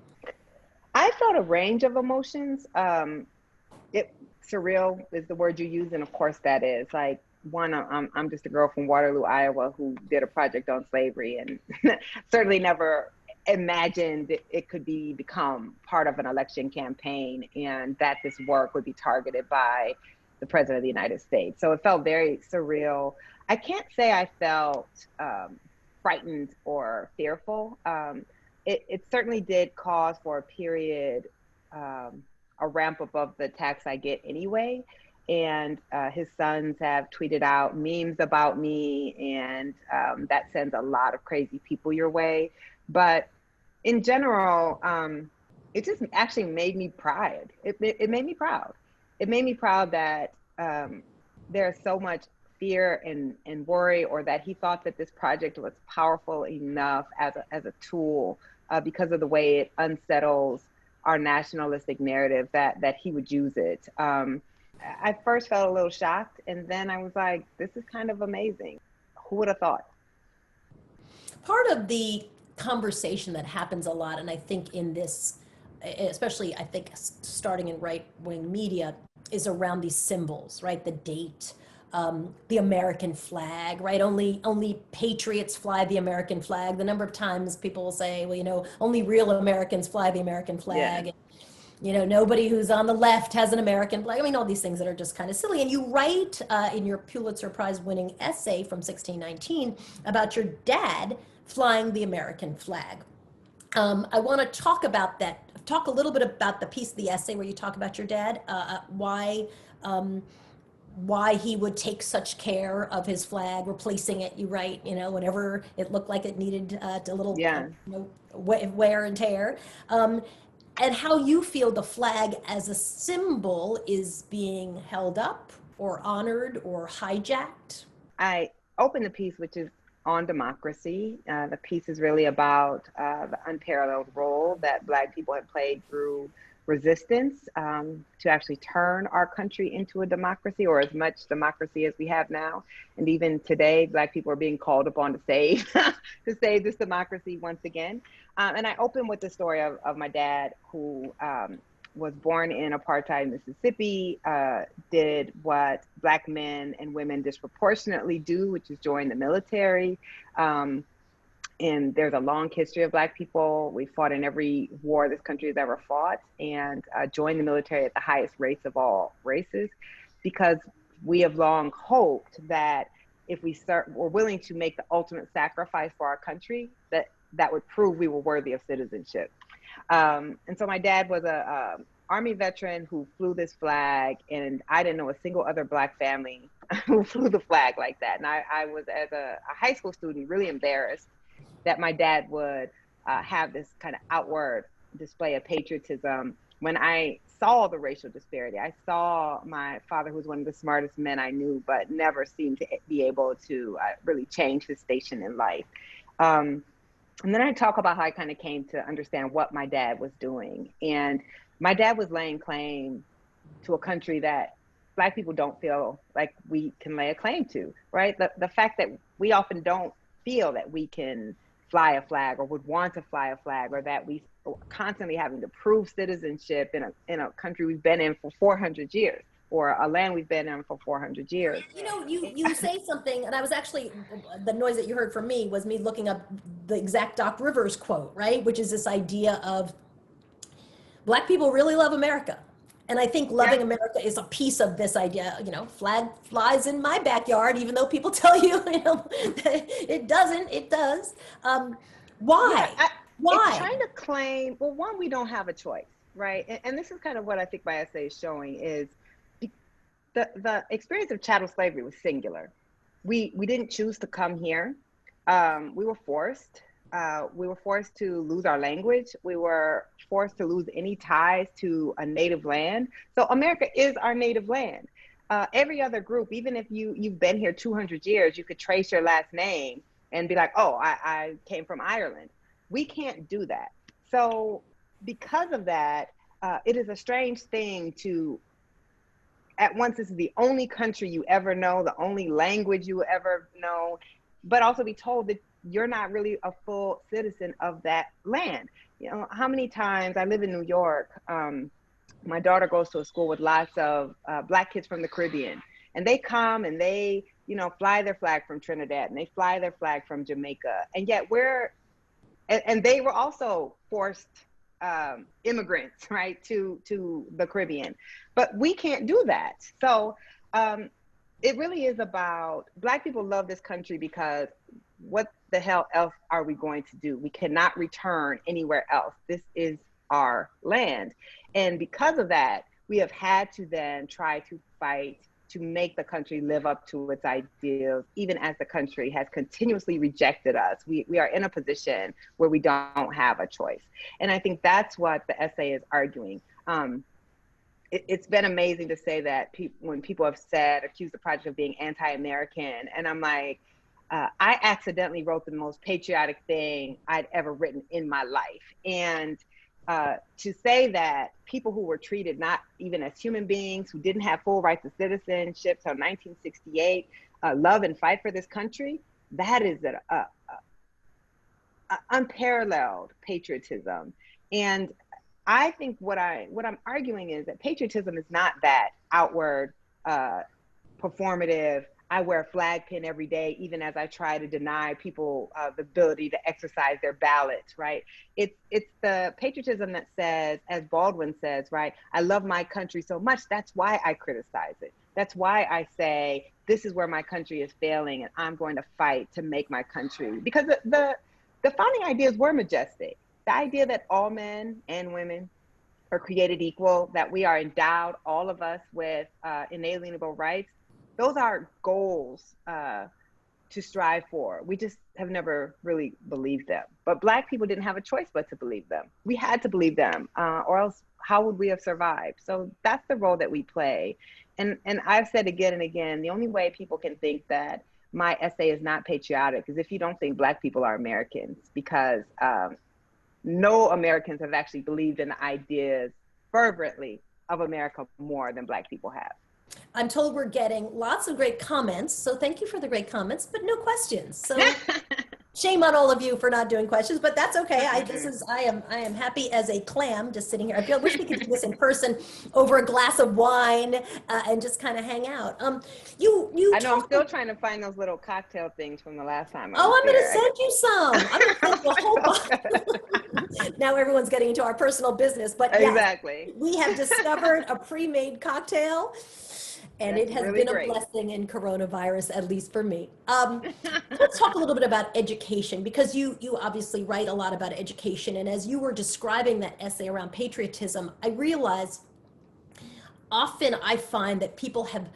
I felt a range of emotions. Surreal is the word you use, and of course that is. Like, one, I'm just a girl from Waterloo, Iowa, who did a project on slavery, and certainly never imagined it could become part of an election campaign, and that this work would be targeted by the president of the United States. So it felt very surreal. I can't say I felt frightened or fearful. It certainly did cause for a period, a ramp above the attacks I get anyway. And his sons have tweeted out memes about me, and that sends a lot of crazy people your way. But in general, it just actually made me proud. It made me proud. It made me proud that there's so much fear and worry, or that he thought that this project was powerful enough as a tool because of the way it unsettles our nationalistic narrative that he would use it. I first felt a little shocked, and then I was like, this is kind of amazing. Who would have thought? Part of the conversation that happens a lot, and I think in this, especially I think starting in right-wing media, is around these symbols, right? The date, the American flag, right? Only patriots fly the American flag. The number of times people will say, well, you know, only real Americans fly the American flag. Yeah. You know, nobody who's on the left has an American flag. I mean, all these things that are just kind of silly. And you write in your Pulitzer Prize winning essay from 1619 about your dad flying the American flag. I want to talk about that, talk a little bit about the piece of the essay where you talk about your dad, um, why he would take such care of his flag, replacing it, you write, whenever it looked like it needed a little, Yeah. wear and tear. And how you feel the flag as a symbol is being held up or honored or hijacked. I opened the piece, which is on democracy. The piece is really about the unparalleled role that Black people have played through resistance to actually turn our country into a democracy, or as much democracy as we have now. And even today, Black people are being called upon to save to save this democracy once again. And I open with the story of my dad, who was born in apartheid Mississippi, did what Black men and women disproportionately do, which is join the military. And there's a long history of Black people. We fought in every war this country has ever fought, and joined the military at the highest rates of all races, because we have long hoped that if we're willing to make the ultimate sacrifice for our country, that would prove we were worthy of citizenship. And so my dad was a Army veteran who flew this flag, and I didn't know a single other Black family who flew the flag like that. And I was, as a high school student, really embarrassed that my dad would have this kind of outward display of patriotism. When I saw the racial disparity, I saw my father, who was one of the smartest men I knew, but never seemed to be able to really change his station in life. And then I talk about how I kind of came to understand what my dad was doing. And my dad was laying claim to a country that Black people don't feel like we can lay a claim to, right? The fact that we often don't feel that we can fly a flag, or would want to fly a flag, or that we constantly having to prove citizenship in a country we've been in for 400 years, or a land we've been in for 400 years. You say something, and I was actually, the noise that you heard from me was me looking up the exact Doc Rivers quote, right? Which is this idea of Black people really love America. And I think loving America is a piece of this idea. Flag flies in my backyard, even though people tell you, it doesn't. It does. Why? Why? It's trying to claim, well, one, we don't have a choice, right? And this is kind of what I think my essay is showing, is the experience of chattel slavery was singular. We didn't choose to come here. We were forced. We were forced to lose our language. We were forced to lose any ties to a native land. So America is our native land. Every other group, even if you've been here 200 years, you could trace your last name and be like, oh, I came from Ireland. We can't do that. So because of that, it is a strange thing to, at once, this is the only country you ever know, the only language you ever know, but also be told that you're not really a full citizen of that land. How many times, I live in New York, my daughter goes to a school with lots of Black kids from the Caribbean, and they come and they, fly their flag from Trinidad, and they fly their flag from Jamaica. And yet and they were also forced immigrants, right, to the Caribbean, but we can't do that. So it really is about, Black people love this country because what the hell else are we going to do? We cannot return anywhere else. This is our land. And because of that, we have had to then try to fight to make the country live up to its ideals, even as the country has continuously rejected us. We are in a position where we don't have a choice. And I think that's what the essay is arguing. It's been amazing to say that when people have accused the project of being anti-American, and I'm like, I accidentally wrote the most patriotic thing I'd ever written in my life. And to say that people who were treated not even as human beings, who didn't have full rights of citizenship till 1968, love and fight for this country, that is an unparalleled patriotism. And I think what I'm arguing is that patriotism is not that outward, performative, I wear a flag pin every day, even as I try to deny people the ability to exercise their ballots, right? It's the patriotism that says, as Baldwin says, right, I love my country so much, that's why I criticize it. That's why I say, this is where my country is failing, and I'm going to fight to make my country. Because the founding ideas were majestic. the idea that all men and women are created equal, that we are endowed, all of us, with inalienable rights, those are goals to strive for. We just have never really believed them. But Black people didn't have a choice but to believe them. We had to believe them, or else how would we have survived? So that's the role that we play. And I've said again and again, the only way people can think that my essay is not patriotic is if you don't think Black people are Americans, because no Americans have actually believed in the ideas fervently of America more than Black people have. I'm told we're getting lots of great comments, so thank you for the great comments, but no questions. So shame on all of you for not doing questions, but that's okay. I am happy as a clam just sitting here. I wish we could do this in person over a glass of wine and just kind of hang out. I know I'm still trying to find those little cocktail things from the last time. I'm going to send you some. I'm going to send you a whole bottle. Now everyone's getting into our personal business, but yes, exactly. We have discovered a pre-made cocktail. And it has been a blessing in coronavirus, at least for me. Let's talk a little bit about education, because you obviously write a lot about education. And as you were describing that essay around patriotism, I realized often I find that people have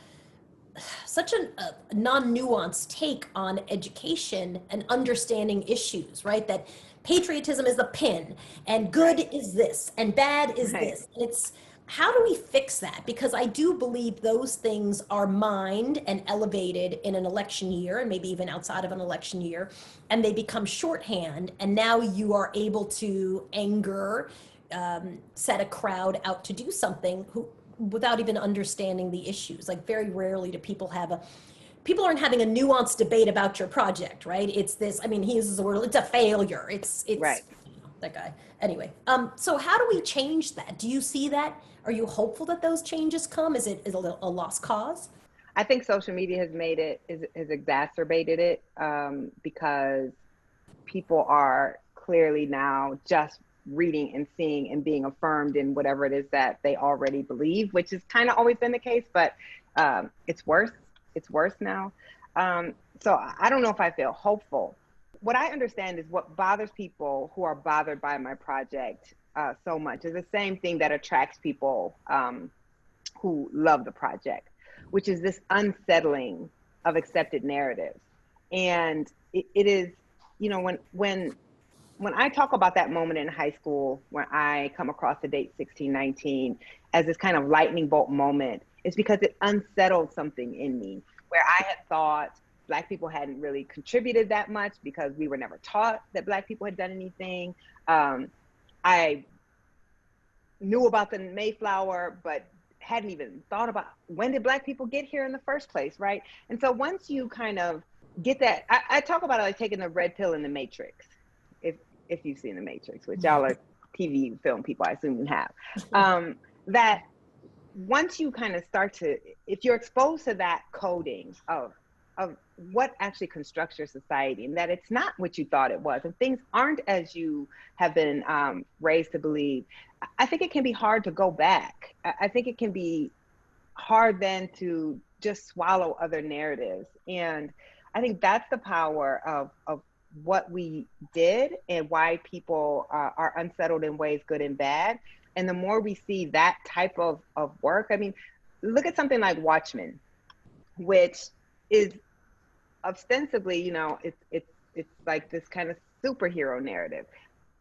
such a non-nuanced take on education and understanding issues, right? That patriotism is the pin, and good is this, and bad is this. And it's, how do we fix that? Because I do believe those things are mined and elevated in an election year, and maybe even outside of an election year, and they become shorthand, and now you are able to anger, set a crowd out to do something without even understanding the issues. Like, very rarely do people aren't having a nuanced debate about your project, right? It's this, I mean, he uses the word, it's a failure. It's right. That guy. Anyway, so how do we change that? Do you see that? Are you hopeful that those changes come? Is it a lost cause? I think social media has has exacerbated it, because people are clearly now just reading and seeing and being affirmed in whatever it is that they already believe, which has kind of always been the case, but it's worse. It's worse now. So I don't know if I feel hopeful. What I understand is what bothers people who are bothered by my project so much is the same thing that attracts people who love the project, which is this unsettling of accepted narratives. And it is, you know, when I talk about that moment in high school when I come across the date 1619 as this kind of lightning bolt moment, it's because it unsettled something in me where I had thought Black people hadn't really contributed that much because we were never taught that Black people had done anything. I knew about the Mayflower, but hadn't even thought about when did Black people get here in the first place, right? And so once you kind of get that, I talk about it like taking the red pill in the Matrix, if you've seen the Matrix, which y'all are TV film people, I assume you have. That once you kind of start to, if you're exposed to that coding of what actually constructs your society, and that it's not what you thought it was, and things aren't as you have been raised to believe, I think it can be hard to go back. I think it can be hard then to just swallow other narratives. And I think that's the power of what we did and why people are unsettled in ways good and bad. And the more we see that type of work, I mean, look at something like Watchmen, which is ostensibly, you know, it's like this kind of superhero narrative.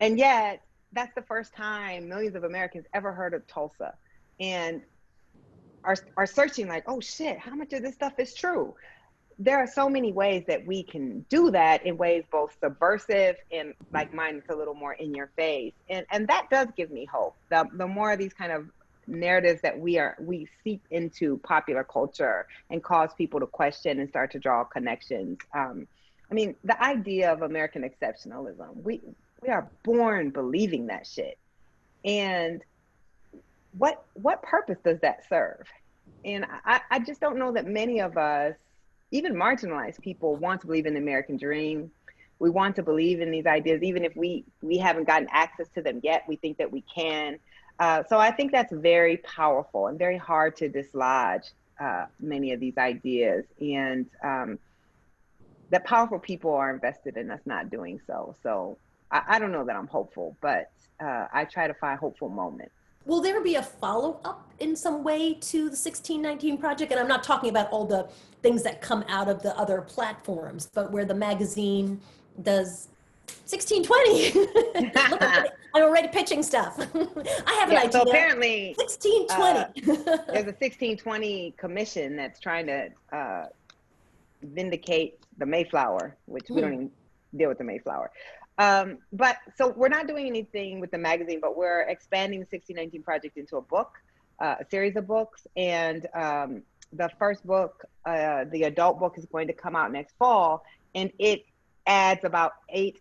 And yet that's the first time millions of Americans ever heard of Tulsa and are searching like, oh shit, how much of this stuff is true? There are so many ways that we can do that in ways both subversive and, like mine, it's a little more in your face. And that does give me hope. The more of these kind of narratives that we seep into popular culture and cause people to question and start to draw connections. I mean, the idea of American exceptionalism, we are born believing that shit. And what purpose does that serve? And I just don't know that many of us, even marginalized people, want to believe in the American dream. We want to believe in these ideas, even if we haven't gotten access to them yet, we think that we can. So I think that's very powerful and very hard to dislodge many of these ideas. And that powerful people are invested in us not doing so. So I don't know that I'm hopeful, but I try to find hopeful moments. Will there be a follow-up in some way to the 1619 project? And I'm not talking about all the things that come out of the other platforms, but where the magazine does 1620. Look, I'm already pitching stuff. I have an Yeah, idea. so apparently 1620. there's a 1620 commission that's trying to vindicate the Mayflower, which we don't even deal with the Mayflower. But so we're not doing anything with the magazine, but we're expanding the 1619 project into a book, a series of books. And the first book, the adult book, is going to come out next fall, and it adds about 8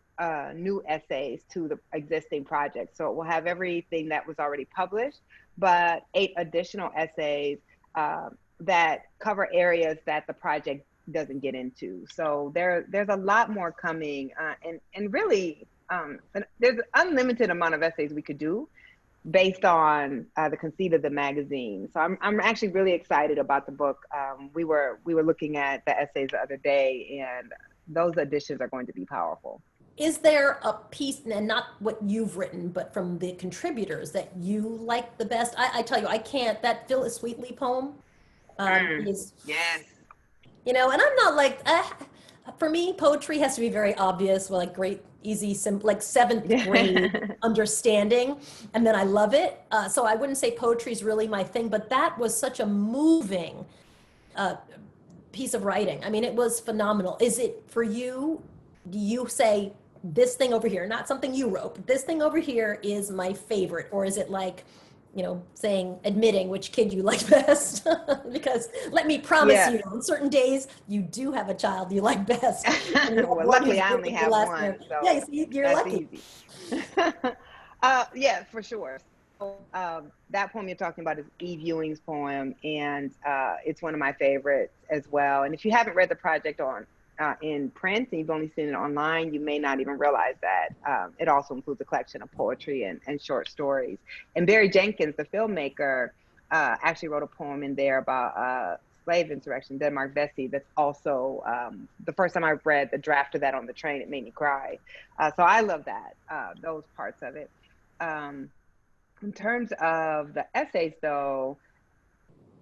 new essays to the existing project. So it will have everything that was already published, but 8 additional essays that cover areas that the project doesn't get into. So there's a lot more coming, and really there's an unlimited amount of essays we could do based on the conceit of the magazine. So I'm actually really excited about the book. We were looking at the essays the other day, and those additions are going to be powerful. Is there a piece, and not what you've written, but from the contributors, that you like the best? I tell you, I can't. That Phyllis Sweetley poem is, yes. you know, and I'm not like, for me, poetry has to be very obvious, well, like great, easy, simple, like 7th grade understanding, and then I love it. So I wouldn't say poetry is really my thing, but that was such a moving piece of writing. I mean, it was phenomenal. Is it for you? Do you say this thing over here, not something you wrote, but this thing over here is my favorite? Or is it like, you know, admitting which kid you like best? Because let me promise you, on certain days, you do have a child you like best. Well, luckily I only have one. So yeah, you're lucky. Easy. Yeah, for sure. So, that poem you're talking about is Eve Ewing's poem, and it's one of my favorites as well. And if you haven't read the project in print and you've only seen it online, you may not even realize that it also includes a collection of poetry and short stories. And Barry Jenkins, the filmmaker, actually wrote a poem in there about slave insurrection, Denmark Vesey, that's also, the first time I read the draft of that on the train, it made me cry. So I love that, those parts of it. In terms of the essays, though,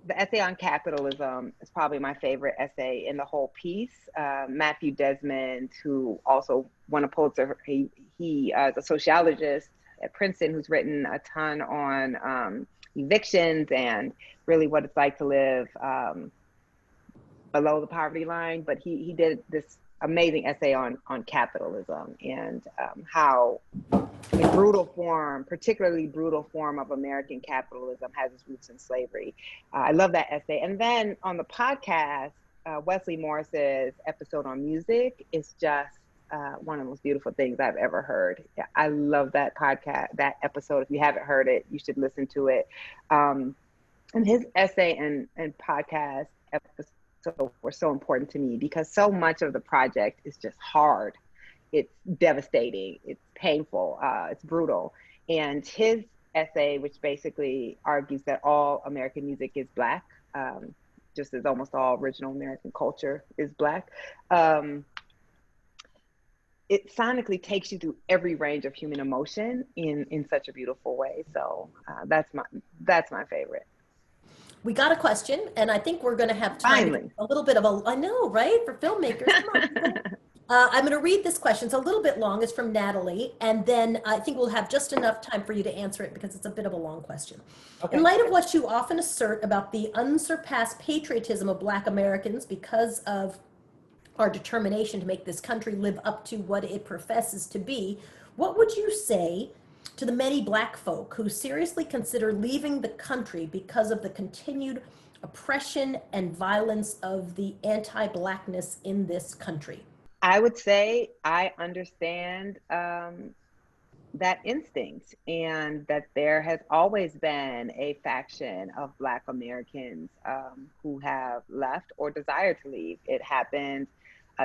the essay on capitalism is probably my favorite essay in the whole piece. Matthew Desmond, who also won a Pulitzer, he is a sociologist at Princeton who's written a ton on evictions and really what it's like to live below the poverty line. But he did this amazing essay on capitalism and how a brutal form, particularly brutal form of American capitalism has its roots in slavery. I love that essay. And then on the podcast, Wesley Morris's episode on music is just one of the most beautiful things I've ever heard. I love that podcast, that episode. If you haven't heard it, you should listen to it. And his essay and podcast episode were so important to me because so much of the project is just hard. It's devastating, it's painful, it's brutal. And his essay, which basically argues that all American music is Black, just as almost all original American culture is Black, it sonically takes you through every range of human emotion in such a beautiful way. So that's my favorite. We got a question, and I think we're going to have time. Finally. A little bit of a, I know, right? For filmmakers. Come on. I'm going to read this question. It's a little bit long. It's from Natalie. And then I think we'll have just enough time for you to answer it because it's a bit of a long question. Okay. In light of what you often assert about the unsurpassed patriotism of Black Americans because of our determination to make this country live up to what it professes to be, what would you say to the many Black folk who seriously consider leaving the country because of the continued oppression and violence of the anti-Blackness in this country? I would say I understand that instinct, and that there has always been a faction of Black Americans who have left or desire to leave. It happened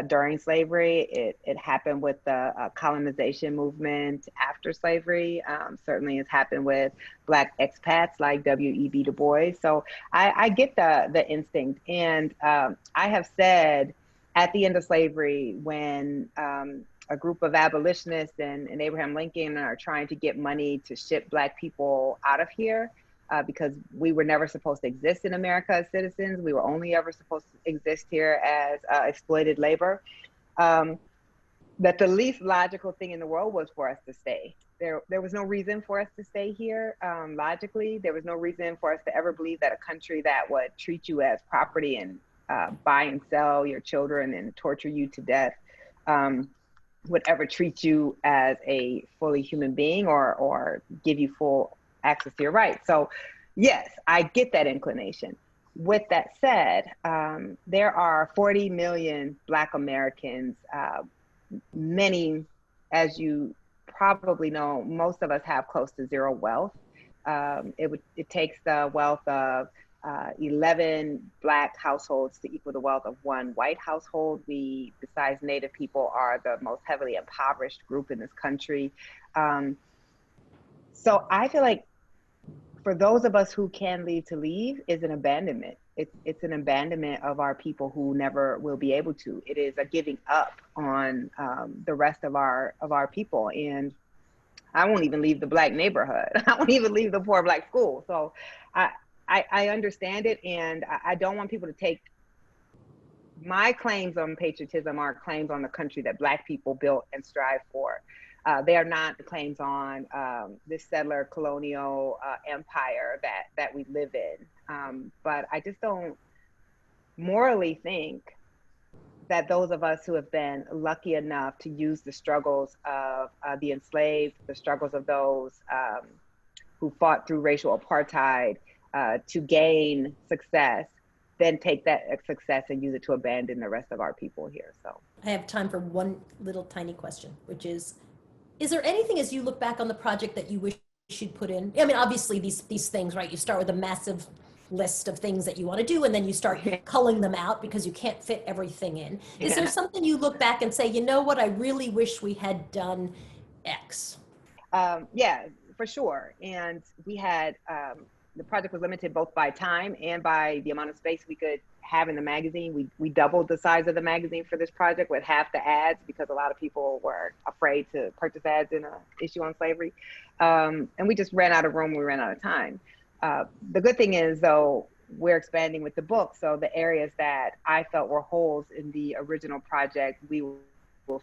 during slavery. It happened with the colonization movement after slavery. Certainly has happened with Black expats like W.E.B. Du Bois. So I get the instinct. And I have said, at the end of slavery, when a group of abolitionists and Abraham Lincoln are trying to get money to ship Black people out of here because we were never supposed to exist in America as citizens. We were only ever supposed to exist here as exploited labor. That the least logical thing in the world was for us to stay. There was no reason for us to stay here. Logically, there was no reason for us to ever believe that a country that would treat you as property and buy and sell your children and torture you to death would ever treat you as a fully human being or give you full access to your rights. So yes, I get that inclination. With that said, there are 40 million Black Americans. Many, as you probably know, most of us have close to zero wealth. It takes the wealth of 11 Black households to equal the wealth of one white household. We, besides Native people, are the most heavily impoverished group in this country. So I feel like for those of us who can leave to leave is an abandonment. It's an abandonment of our people who never will be able to. It is a giving up on the rest of our people. And I won't even leave the Black neighborhood. I won't even leave the poor Black school. So I understand it, and I don't want people to take my claims on patriotism are claims on the country that Black people built and strive for. They are not the claims on this settler colonial empire that we live in. But I just don't morally think that those of us who have been lucky enough to use the struggles of the enslaved, the struggles of those who fought through racial apartheid to gain success, then take that success and use it to abandon the rest of our people here. So I have time for one little tiny question, which is there anything as you look back on the project that you wish you'd put in? I mean, obviously these things, right? You start with a massive list of things that you want to do, and then you start culling them out because you can't fit everything in. Is there something you look back and say, you know what, I really wish we had done X? Yeah, for sure. And we had, the project was limited both by time and by the amount of space we could have in the magazine. We doubled the size of the magazine for this project with half the ads because a lot of people were afraid to purchase ads in an issue on slavery. And we just ran out of room, we ran out of time. The good thing is, though, we're expanding with the book. So the areas that I felt were holes in the original project, we will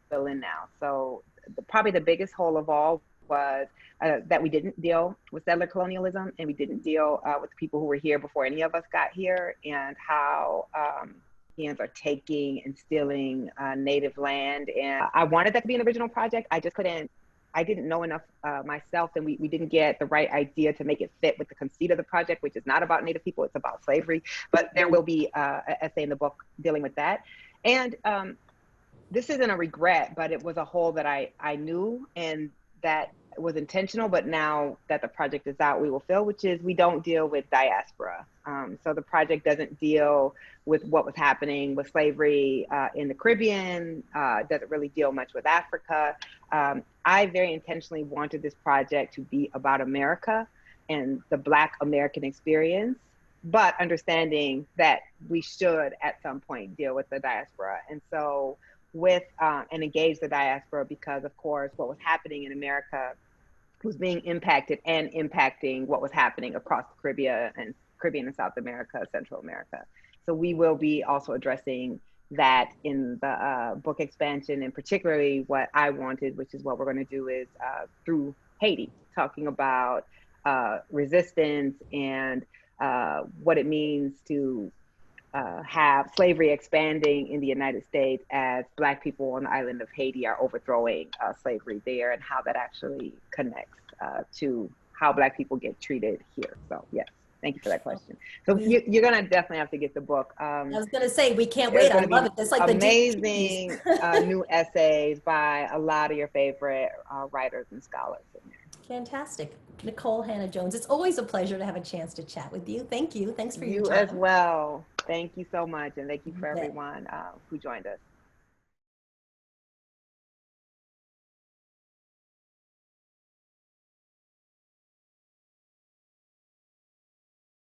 fill in now. So probably the biggest hole of all was that we didn't deal with settler colonialism, and we didn't deal with the people who were here before any of us got here, and how Europeans are taking and stealing native land. And I wanted that to be an original project. I just couldn't. I didn't know enough myself, and we didn't get the right idea to make it fit with the conceit of the project, which is not about Native people, it's about slavery. But there will be an essay in the book dealing with that. And this isn't a regret, but it was a hole that I knew and that was intentional, but now that the project is out, we will fill, which is we don't deal with diaspora. So the project doesn't deal with what was happening with slavery in the Caribbean, doesn't really deal much with Africa. I very intentionally wanted this project to be about America and the Black American experience, but understanding that we should at some point deal with the diaspora. And so with and engage the diaspora, because of course what was happening in America was being impacted and impacting what was happening across the Caribbean and South America, Central America. So we will be also addressing that in the book expansion, and particularly what I wanted, which is what we're going to do, is through Haiti, talking about resistance and what it means to have slavery expanding in the United States as Black people on the island of Haiti are overthrowing slavery there, and how that actually connects to how Black people get treated here. So yes, thank you for that question. So you're gonna definitely have to get the book. I was gonna say, we can't wait, I love it. It's like amazing new essays by a lot of your favorite writers and scholars in there. Fantastic. Nicole Hannah-Jones, it's always a pleasure to have a chance to chat with you. Thank you. Thanks for your time. You as well. Thank you so much. And thank you for everyone who joined us.